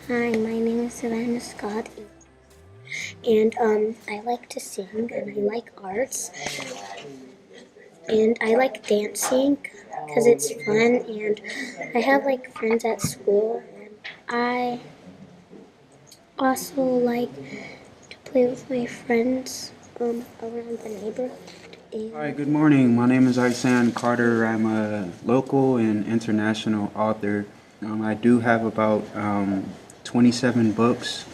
Hi, my name is Savannah Scott, and I like to sing, and I like arts, and I like dancing because it's fun, and I have like friends at school, and I also like to play with my friends around the neighborhood. Hi, And good morning. My name is Ihsaan Carter. I'm a local and international author. I do have about 27 books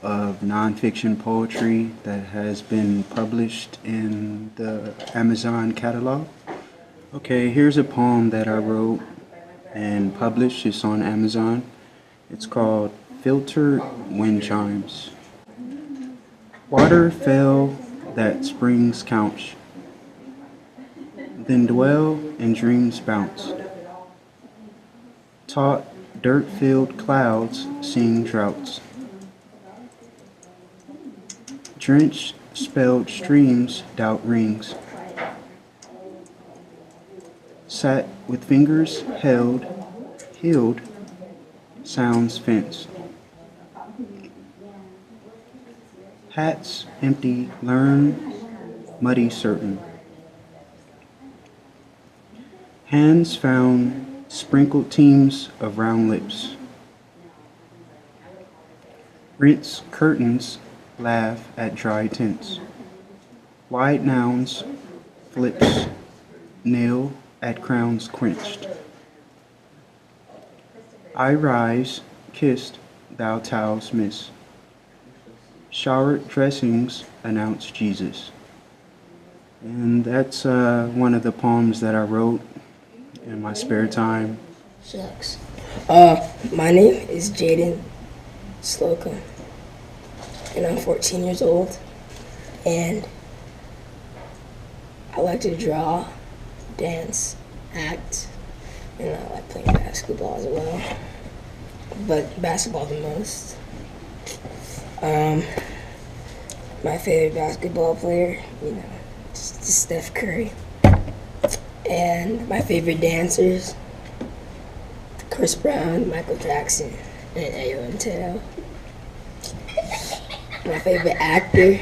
of nonfiction poetry that has been published in the Amazon catalog. Okay, here's a poem that I wrote and published. It's on Amazon. It's called Filtered Wind Chimes. Water fell that springs couch, then dwell and dreams bounced. Taught dirt-filled clouds sing droughts. Drenched spelled streams doubt rings. Sat with fingers held, healed, sounds fenced. Hats empty, learn, muddy certain. Hands found sprinkled teams of round lips. Rinse curtains laugh at dry tints. Wide nouns, flips, nail at crowns quenched. I rise, kissed, thou towels miss. Showered dressings announce Jesus. And that's one of the poems that I wrote in my spare time. Shucks. My name is Jaden Slocum, and I'm 14 years old, and I like to draw, dance, act, and I like playing basketball as well, but basketball the most. My favorite basketball player, just Steph Curry. And my favorite dancers, Chris Brown, Michael Jackson, and Ayo and Teo. My favorite actor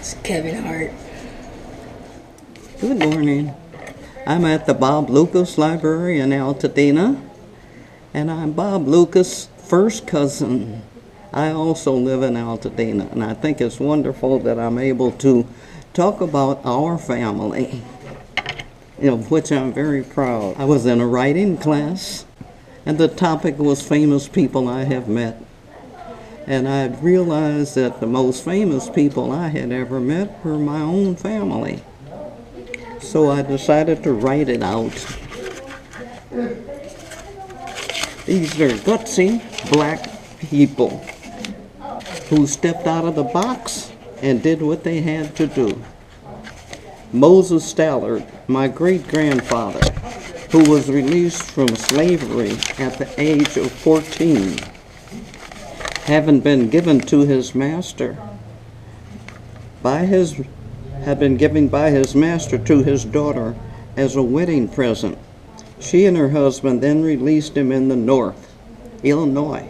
is Kevin Hart. Good morning. I'm at the Bob Lucas Library in Altadena, and I'm Bob Lucas' first cousin. I also live in Altadena, and I think it's wonderful that I'm able to talk about our family, of which I'm very proud. I was in a writing class, and the topic was famous people I have met. And I realized that the most famous people I had ever met were my own family. So I decided to write it out. These are gutsy black people who stepped out of the box and did what they had to do. Moses Stallard, my great-grandfather, who was released from slavery at the age of 14, having been given to his master had been given by his master to his daughter as a wedding present. She and her husband then released him in the North, Illinois,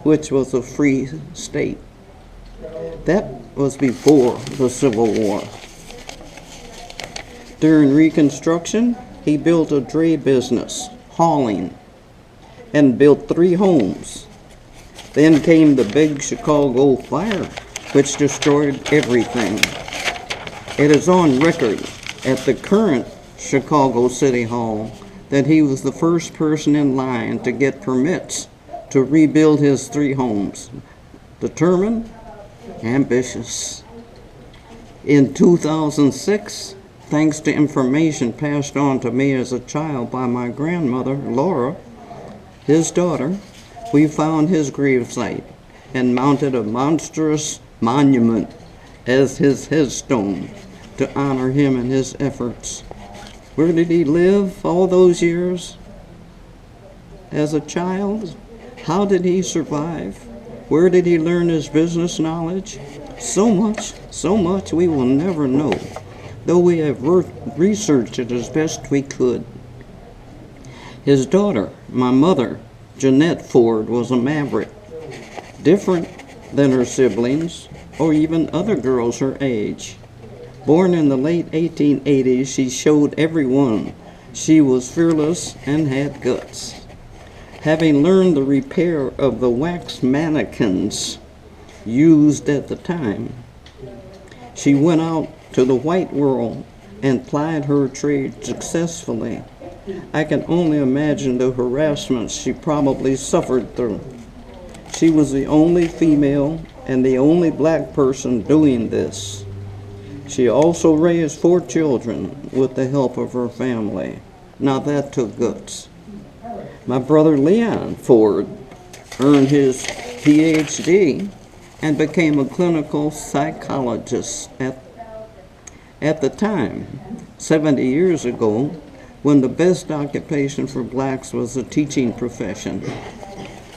which was a free state. That was before the Civil War. During Reconstruction, he built a dray business, hauling, and built 3 homes. Then came the big Chicago fire, which destroyed everything. It is on record at the current Chicago City Hall that he was the first person in line to get permits to rebuild his 3 homes. Determined, ambitious. In 2006, thanks to information passed on to me as a child by my grandmother, Laura, his daughter, we found his gravesite and mounted a monstrous monument as his headstone to honor him and his efforts. Where did he live all those years? As a child? How did he survive? Where did he learn his business knowledge? So much we will never know, though we have researched it as best we could. His daughter, my mother, Jeanette Ford was a maverick, different than her siblings or even other girls her age. Born in the late 1880s, she showed everyone she was fearless and had guts. Having learned the repair of the wax mannequins used at the time, she went out to the white world and plied her trade successfully. I can only imagine the harassment she probably suffered through. She was the only female and the only black person doing this. She also raised 4 children with the help of her family. Now that took guts. My brother Leon Ford earned his PhD and became a clinical psychologist at the time, 70 years ago, when the best occupation for blacks was the teaching profession.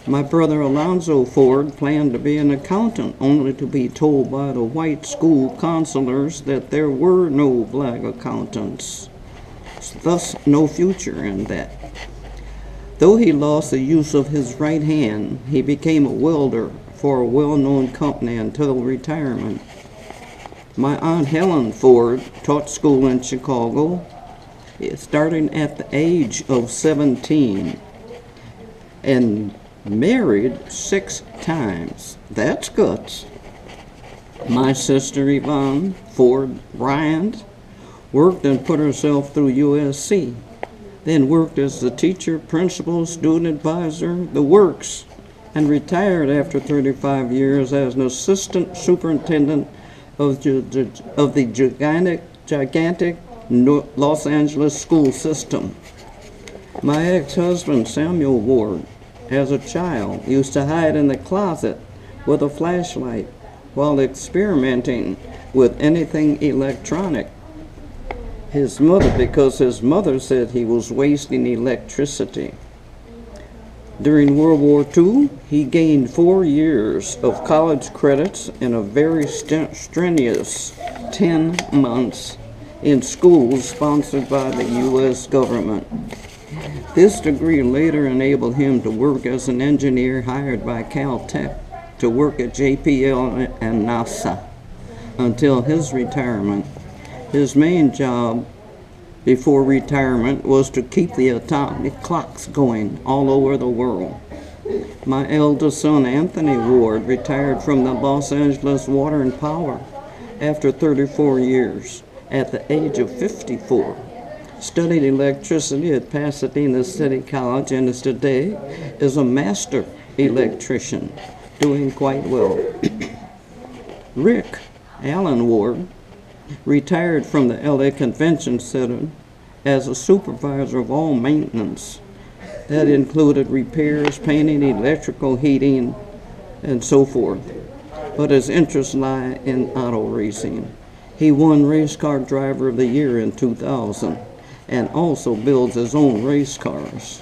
My brother Alonzo Ford planned to be an accountant, only to be told by the white school counselors that there were no black accountants, thus no future in that. Though he lost the use of his right hand, he became a welder for a well-known company until retirement. My Aunt Helen Ford taught school in Chicago, starting at the age of 17, and married 6 times. That's guts. My sister Yvonne Ford Bryant worked and put herself through USC, then worked as the teacher, principal, student advisor, the works, and retired after 35 years as an assistant superintendent of the gigantic Los Angeles school system. My ex-husband Samuel Ward, as a child, used to hide in the closet with a flashlight while experimenting with anything electronic. Because his mother said he was wasting electricity. During World War II, he gained 4 years of college credits in a very strenuous 10 months in schools sponsored by the U.S. government. This degree later enabled him to work as an engineer hired by Caltech to work at JPL and NASA until his retirement. His main job before retirement was to keep the atomic clocks going all over the world. My eldest son, Anthony Ward, retired from the Los Angeles Water and Power after 34 years at the age of 54. Studied electricity at Pasadena City College and is today is a master electrician, doing quite well. Rick Allen Ward retired from the LA Convention Center as a supervisor of all maintenance. That included repairs, painting, electrical heating, and so forth. But his interests lie in auto racing. He won Race Car Driver of the Year in 2000 and also builds his own race cars.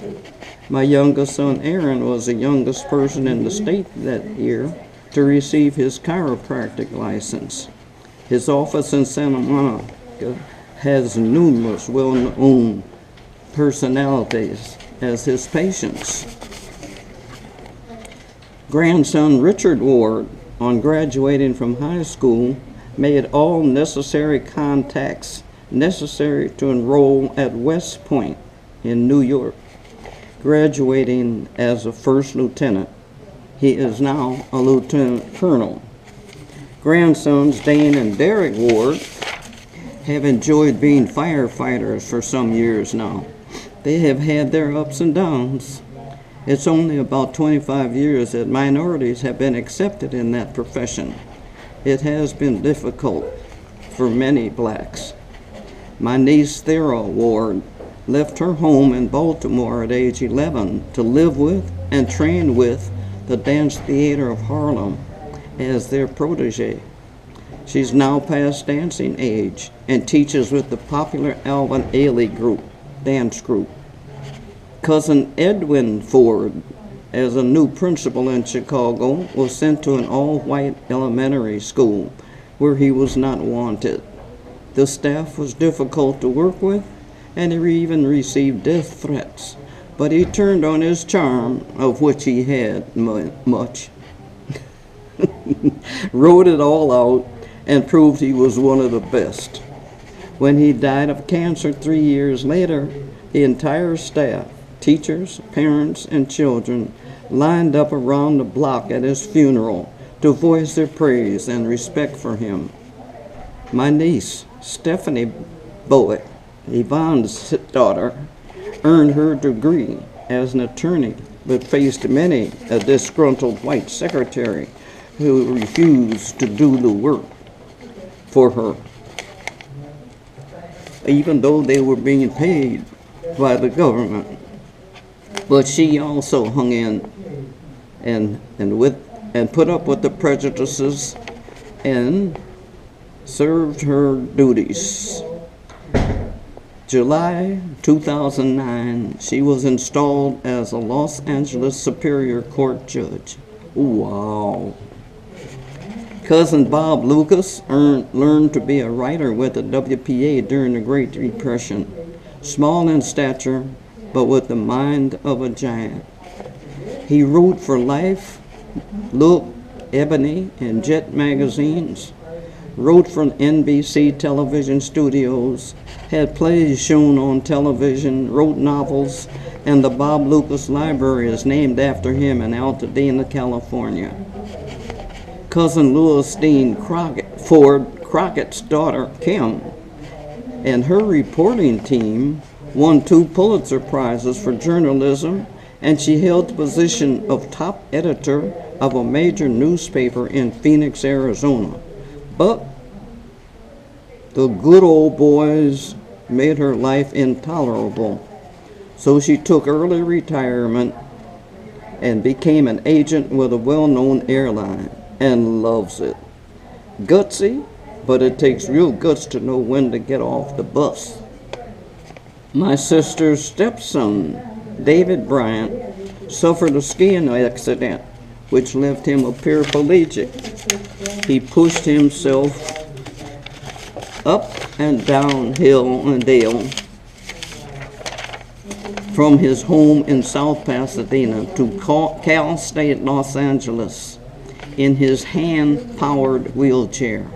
My youngest son Aaron was the youngest person in the state that year to receive his chiropractic license. His office in Santa Monica has numerous well-known personalities as his patients. Grandson Richard Ward, on graduating from high school, made all necessary contacts necessary to enroll at West Point in New York, graduating as a first lieutenant. He is now a lieutenant colonel. Grandsons Dane and Derek Ward have enjoyed being firefighters for some years now. They have had their ups and downs. It's only about 25 years that minorities have been accepted in that profession. It has been difficult for many blacks. My niece Thera Ward left her home in Baltimore at age 11 to live with and train with the Dance Theater of Harlem as their protege. She's now past dancing age and teaches with the popular Alvin Ailey dance group. Cousin Edwin Ford, as a new principal in Chicago, was sent to an all-white elementary school where he was not wanted. The staff was difficult to work with, and he even received death threats, but he turned on his charm, of which he had much, wrote it all out, and proved he was one of the best. When he died of cancer 3 years later, the entire staff, teachers, parents, and children lined up around the block at his funeral to voice their praise and respect for him. My niece, Stephanie Bowick, Yvonne's daughter, earned her degree as an attorney, but faced many a disgruntled white secretary who refused to do the work for her, even though they were being paid by the government. But she also hung in and put up with the prejudices and served her duties. July 2009, she was installed as a Los Angeles Superior Court judge. Wow. Cousin Bob Lucas learned to be a writer with the WPA during the Great Depression. Small in stature, but with the mind of a giant. He wrote for Life, Look, Ebony, and Jet magazines, wrote for NBC television studios, had plays shown on television, wrote novels, and the Bob Lucas Library is named after him in Altadena, California. Cousin Louis Dean Ford Crockett's daughter, Kim, and her reporting team won 2 Pulitzer Prizes for journalism, and she held the position of top editor of a major newspaper in Phoenix, Arizona. But the good old boys made her life intolerable, so she took early retirement and became an agent with a well-known airline, and loves it. Gutsy, but it takes real guts to know when to get off the bus. My sister's stepson, David Bryant, suffered a skiing accident which left him a paraplegic. He pushed himself up and down hill and dale from his home in South Pasadena to Cal State Los Angeles in his hand-powered wheelchair,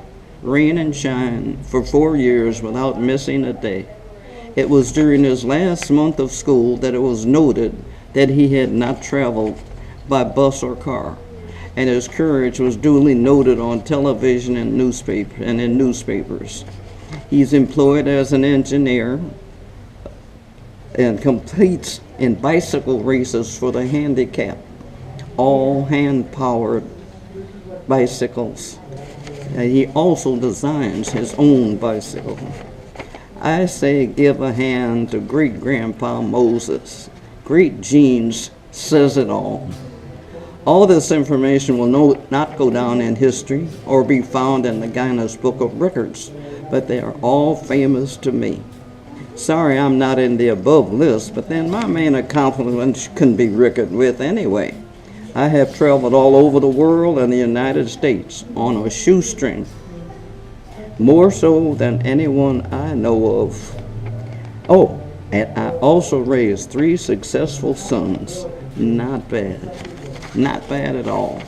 rain and shine, for 4 years without missing a day. It was during his last month of school that it was noted that he had not traveled by bus or car, and his courage was duly noted on television and in newspapers. He's employed as an engineer and competes in bicycle races for the handicapped, all hand-powered bicycles. And he also designs his own bicycle. I say give a hand to great-grandpa Moses. Great genes says it all. All this information will not go down in history or be found in the Guinness Book of Records, but they are all famous to me. Sorry I'm not in the above list, but then my main accomplishments can be reckoned with anyway. I have traveled all over the world and the United States on a shoestring, more so than anyone I know of. Oh, and I also raised 3 successful sons. Not bad. Not bad at all.